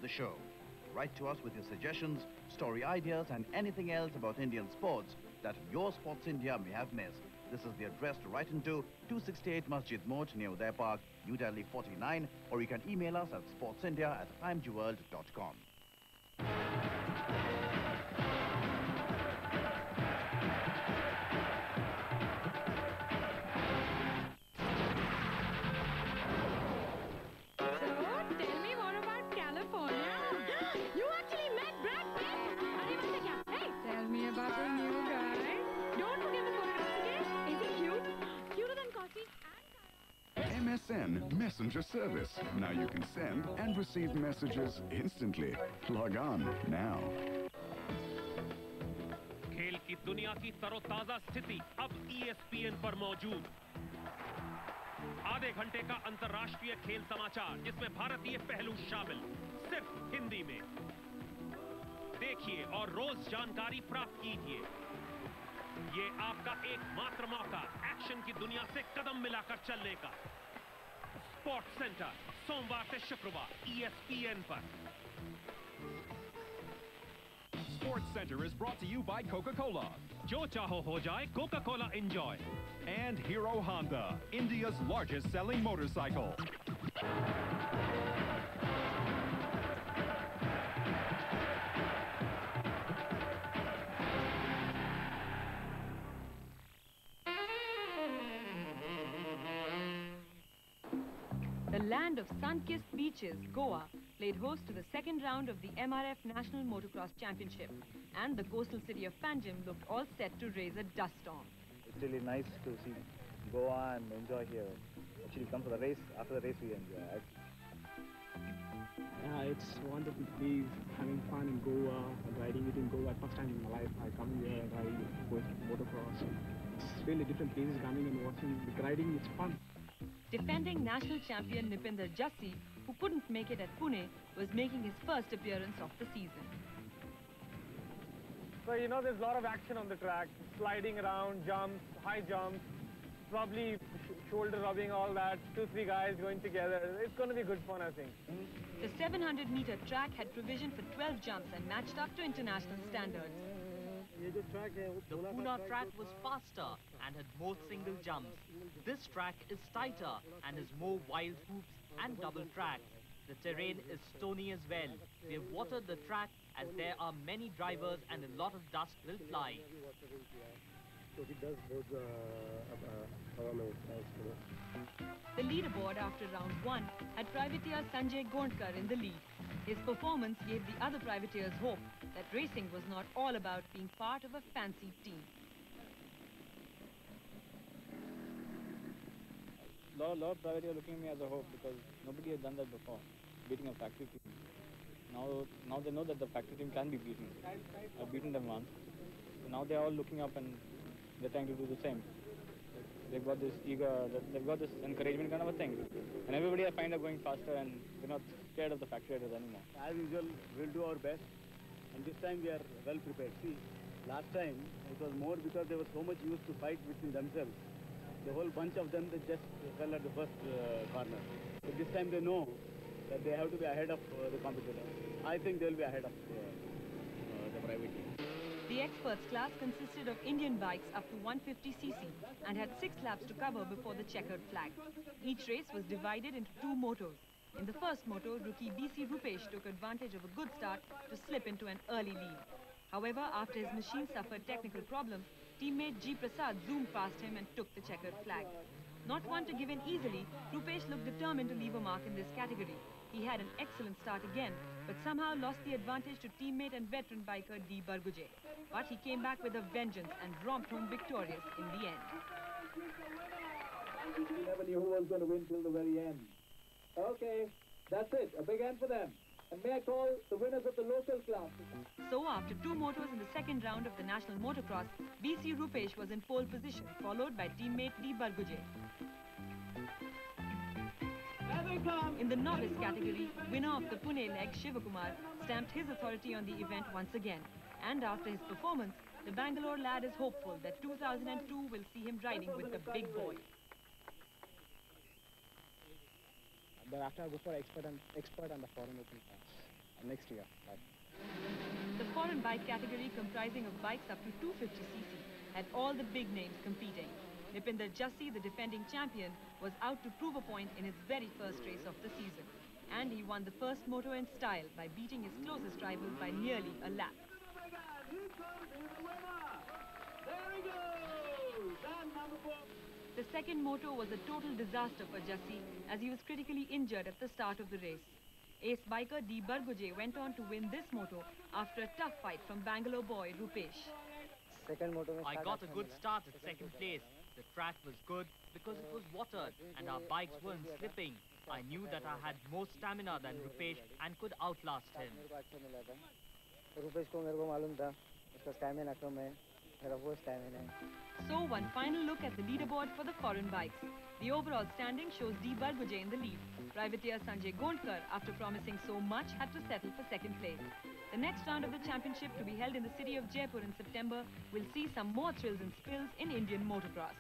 the show. Write to us with your suggestions, story ideas and anything else about Indian sports that your Sports India may have missed. This is the address to write into: 268 Masjid Moat, near Uday Park, New Delhi 49, or you can email us at sportsindia@imgworld.com. MSN Messenger Service. Now you can send and receive messages instantly. Log on now. खेल की दुनिया की तरोताजा स्थिति अब ESPN पर मौजूद। आधे घंटे का अंतर्राष्ट्रीय खेल समाचार जिसमें भारतीय पहलू शामिल, सिर्फ हिंदी में। देखिए और रोज जानकारी प्राप्त कीजिए। ये आपका एकमात्र मौका एक्शन की दुनिया से कदम मिलाकर चलने का। स्पोर्ट्स सेंटर सोमवार से शुक्रवार ESPN पर। Sports Center is brought to you by Coca-Cola. जो चाहो हो जाए Coca-Cola enjoy. And Hero Honda, India's largest selling motorcycle. The land of sun-kissed beaches, Goa, played host to the second round of the MRF National Motocross Championship, and the coastal city of Panjim looked all set to raise a dust storm. It's really nice to see Goa and enjoy here. Actually come for the race, after the race we enjoy. It's wonderful to be having fun in Goa, riding it in Goa. First time in my life I come here and ride motocross. It's really different places coming and watching the riding, it's fun. Defending national champion Nipinder Jassi, who couldn't make it at Pune, was making his first appearance of the season. So, you know, there's a lot of action on the track, sliding around, jumps, high jumps, probably shoulder rubbing, all that, 2-3 guys going together. It's going to be good fun, I think. The 700-meter track had provision for 12 jumps and matched up to international standards. The Pune track was faster and had more single jumps. This track is tighter and has more wild hoops and double tracks. The terrain is stony as well. We have watered the track as there are many drivers and a lot of dust will fly. The leaderboard after round 1 had privateer Sanjay Gondkar in the lead. His performance gave the other privateers hope that racing was not all about being part of a fancy team. Lot of privateers looking at me as a hope because nobody has done that before, beating a factory team. Now they know that the factory team can be beaten. I've beaten them once. So now they're all looking up and they're trying to do the same. They've got this they've got this encouragement kind of a thing. And everybody I find are going faster and we're not scared of the factory riders anymore. As usual, we'll do our best. And this time we are well prepared. See, last time it was more because they were so much used to fight between themselves. The whole bunch of them, they just fell at the first corner. But this time they know that they have to be ahead of the competitor. I think they'll be ahead of the private team. The experts class consisted of Indian bikes up to 150cc and had 6 laps to cover before the checkered flag. Each race was divided into 2 motos. In the first moto, rookie BC Rupesh took advantage of a good start to slip into an early lead. However, after his machine suffered technical problems, teammate G. Prasad zoomed past him and took the checkered flag. Not one to give in easily, Rupesh looked determined to leave a mark in this category. He had an excellent start again, but somehow lost the advantage to teammate and veteran biker D. Barguje. But he came back with a vengeance and romped home victorious in the end. We never knew who was going to win till the very end. Okay, that's it. A big end for them. And may I call the winners of the local class. So after 2 motos in the second round of the National Motocross, BC Rupesh was in pole position, followed by teammate D. Barguje. In the novice category, winner of the Pune leg, Shivakumar, stamped his authority on the event once again. And after his performance, the Bangalore lad is hopeful that 2002 will see him riding with the big boy. But after I go for expert on the foreign open class, next year. The foreign bike category, comprising of bikes up to 250cc, had all the big names competing. Nipinder Jassi, the defending champion, was out to prove a point in his very first race of the season. And he won the first moto in style by beating his closest rival by nearly a lap. The second moto was a total disaster for Jassi, as he was critically injured at the start of the race. Ace biker D. Barguje went on to win this moto after a tough fight from Bangalore boy Rupesh. I got a good start at second place. The track was good because it was watered and our bikes weren't slipping. I knew that I had more stamina than Rupesh and could outlast him. So one final look at the leaderboard for the foreign bikes. The overall standing shows D. Barguje in the lead. Privateer Sanjay Gondkar, after promising so much, had to settle for second place. The next round of the championship, to be held in the city of Jaipur in September, will see some more thrills and spills in Indian motocross.